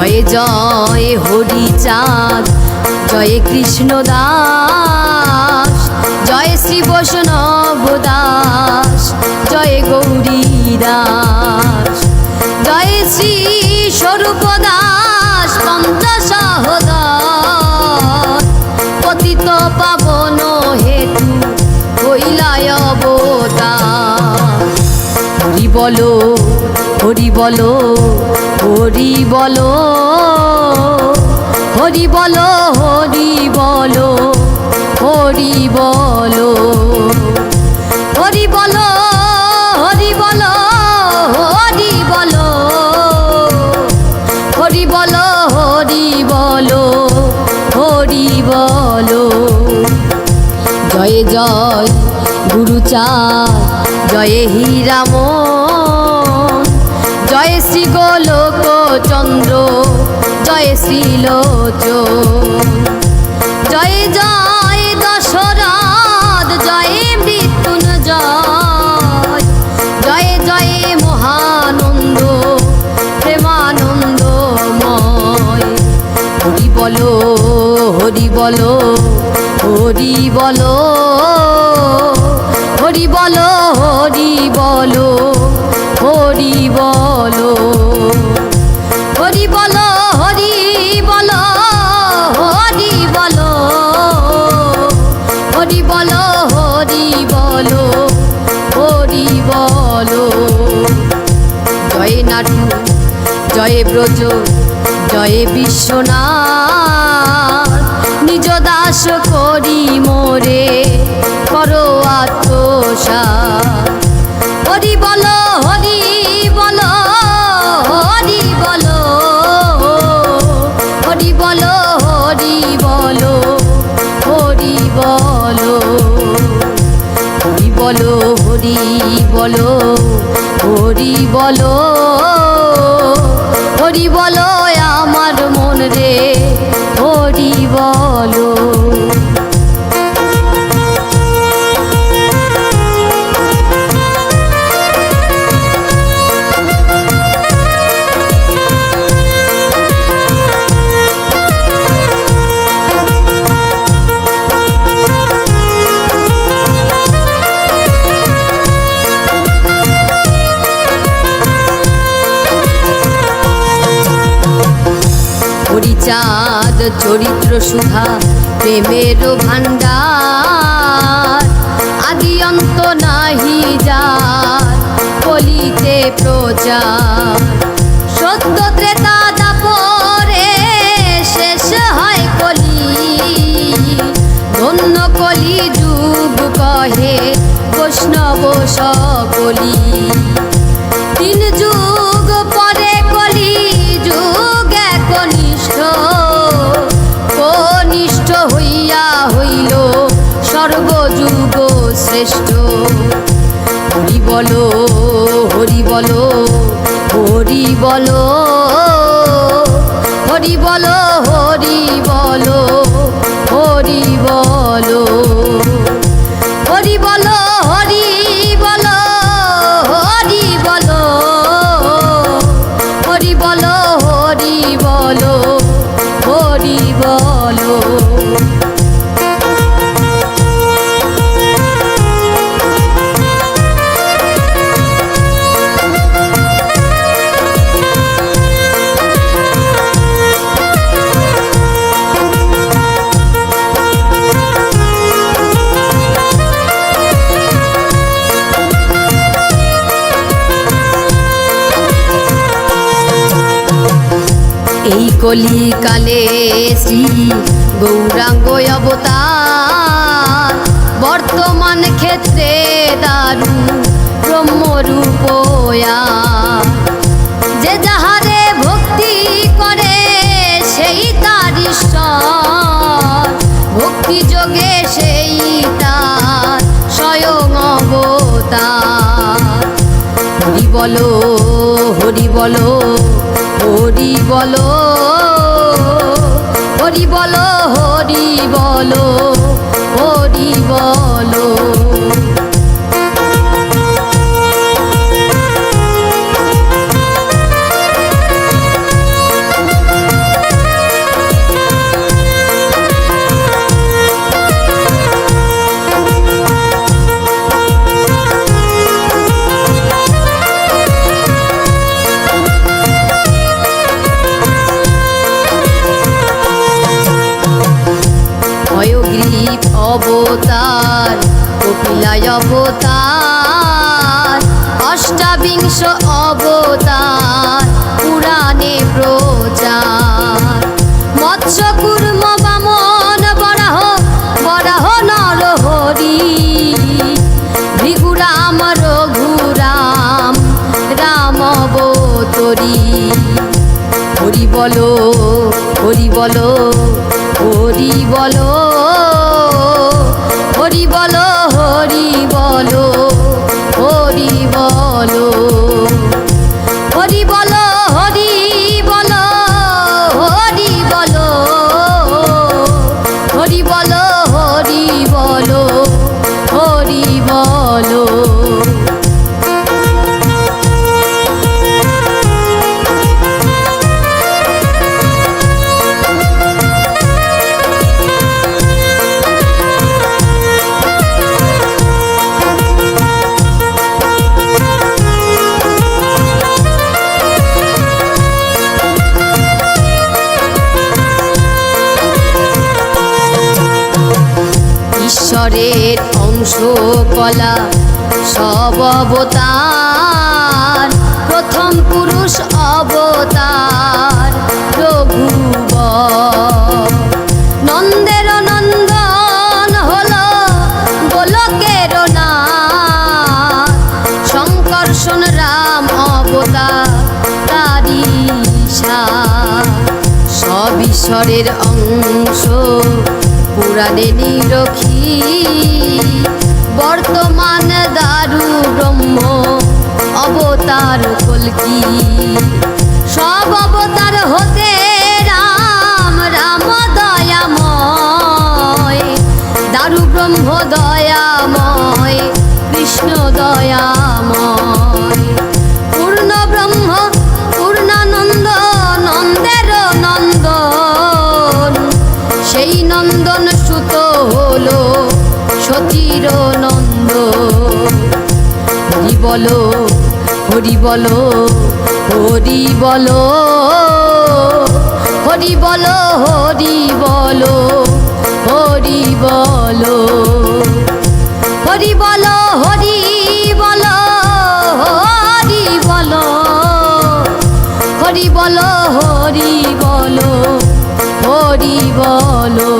জয় জয় হরিচাঁদ, জয় কৃষ্ণ দাস, জয় শ্রী বৈষ্ণব দাস, জয় গৌরী দাস, জয় শ্রী স্বরূপ দাস পঞ্চসহোদর, পতিত পাবন হেতু হইলায় অবতার। হরি বলো হরি বলো হরি বলো, হরি বলো হরি বলো হরি বলো, হরি বলো হরি বলো হরি বলো, হরি বলো হরি বলো হরি বলো। জয় জয় গুরুচাঁদ, জয় হীরামন, জয় শ্রী গোলক চন্দ্র, জয় শ্রীলোচন, জয় জয় দশরথ, জয় মৃত্যুঞ্জয়, জয় জয় মহানন্দ প্রেমানন্দময়। হরি বলো হরি বলো হরি বলো, হরি বলো হরি বলো হরি বলো, হরি বলো হরি বলো হরি বলো, হরি বলো হরি বলো হরি বলো। জয় নাটু জয় ব্রজ, জয় বিশ্বনাথ, নিজ দাস করি মোরে করো আত্মসাৎ। হরি বলো হরি বলো হরি বলো, হরি বলো হরি বলো হরি বলো, হরি বলো হরি বলো হরি বলো, হরি বলো আমার মন রে হরি বলো। হরিচাঁদ চরিত্র সুধা প্রেমের ভাণ্ডার, আদি অন্ত নাহি যার কলিতে প্রচার। সত্য ত্রেতা দাপরে শেষ হয় কলি, ধন্য কলি যুগ কহে বৈষ্ণব সকলি। তিন যুগ পরে কলি যুগ একনিষ্ঠ, কনিষ্ঠ হইয়া হইল সর্বযুগ শ্রেষ্ঠ। হরি বলো হরি বলো হরি বলো, হরি বলো হরি বলো হরি বলো, হরি বলো হরি বলো হরি বলো, হরি বলো হরি বলো হরি বলো। এই কলিকালে শ্রী গৌরাঙ্গ অবতার, বর্তমান ক্ষেত্রে দারু ব্রহ্মরূপয়া। যে যাহারে ভক্তি করে সেই তার ঈশ্বর, ভক্তি যোগে সেই তার স্বয়ং অবতার। হরি বলো হরি বলো হরি বলো, হরি বলো হরি বলো হরি বলো। লীলায় অবতার, অষ্টাবিংশ অবতার পুরাণে প্রচার। মৎস্য কুর্ম বামন বরাহ, বরাহ নরহরি, ভৃগুরাম রঘুরাম রাম অবতরী। হরি বলো, হরি বলো, হরি বলো, হরি বলো, হরি বলো, হরি বলো, হরি বলো, হরি বলো, হরি বলো, হরি বলো, হরি বলো, হরি বলো। ঈশ্বরের অংশ কলা সব অবতার, প্রথম পুরুষ অবতার রঘুবর। নন্দের নন্দন হলো গোলকের নাথ, শঙ্কর্ষণ রাম অবতার তারি সাথ। সব ঈশ্বরের অংশ পুরাণে নিরখি, বর্তমান দারু ব্রহ্ম অবতার কল্কি। সব অবতার হতে রাম, রাম দয়াময়, দারু ব্রহ্ম দয়াময়, কৃষ্ণ দয়াময়। পূর্ণ ব্রহ্ম পূর্ণানন্দ, নন্দের নন্দন, সেই নন্দন সুত হলো সতীর নন্দ। হরি বলো, হরি বলো, হরি বলো, হরি বলো, হরি বলো, হরি বলো, হরি বলো, হরি বলো, হরি বলো, হরি বলো, হরি বলো, হরি বলো।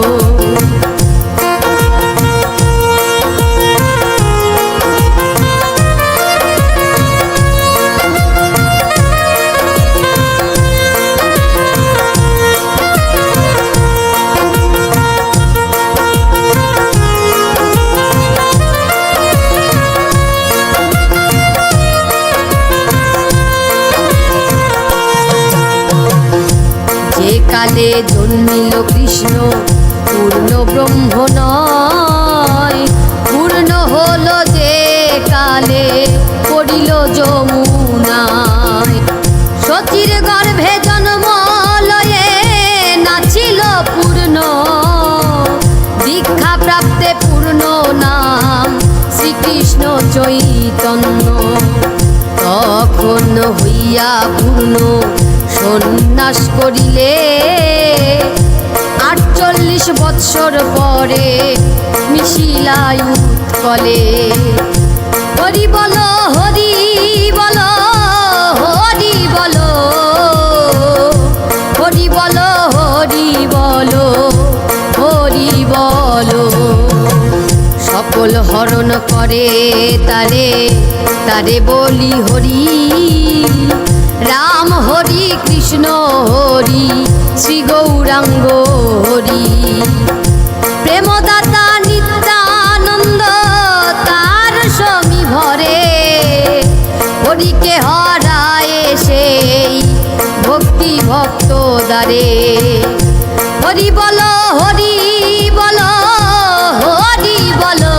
যে কালে জন্মিল কৃষ্ণ পূর্ণ ব্রহ্ম নয়, পূর্ণ হলো যে কালে পড়িল যমুনায়। সতীর গর্ভে জন্ম লয়ে নাছিল পূর্ণ, দীক্ষা প্রাপ্তে পূর্ণ নাম শ্রীকৃষ্ণ চৈতন্য। তখন হইয়া পূর্ণ সন্ন্যাস করিলে, 48 বৎসর পরে মিশিলাই উৎকলে। হরি বলো, হরি বলো, হরি বলো, হরি বলো, হরি বলো, হরি বলো। সকল হরণ করে তারে, তারে বলি হরি, রাম হরি, কৃষ্ণ হরি, শ্রী গৌরাঙ্গ হরি। প্রেমদাতা নিত্যানন্দ তার সমী ভরে, হরিকে হরায় সেই ভক্তি ভক্ত দ্বারে। হরি বলো, হরি বলো, হরি বলো,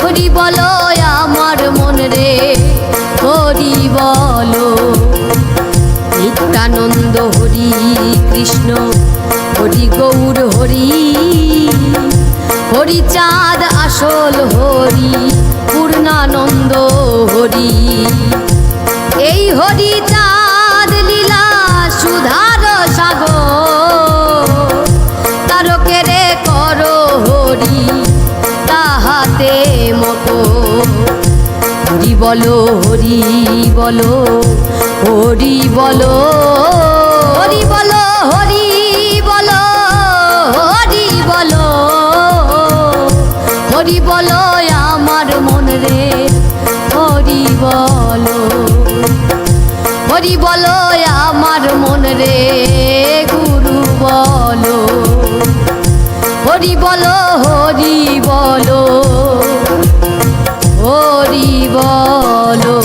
হরি বলো আমার মন রে, হরি বলো। নিত্যানন্দ হরি কৃষ্ণ, হরি গৌর হরি, হরি চাঁদ আসল হরি, পূর্ণানন্দ হরি। এই হরি চাঁদ লীলা সুধার সাগর, তারকেরে করো হরি, তাহা বলো হরি বলো হরি বলো হরি বলো হরি বলো হরি বলো হরি বলো আমার মন রে হরি বলো হরি বলো আমার মন রে গুরু বলো হরি বলো হরি বলো হরি বলো।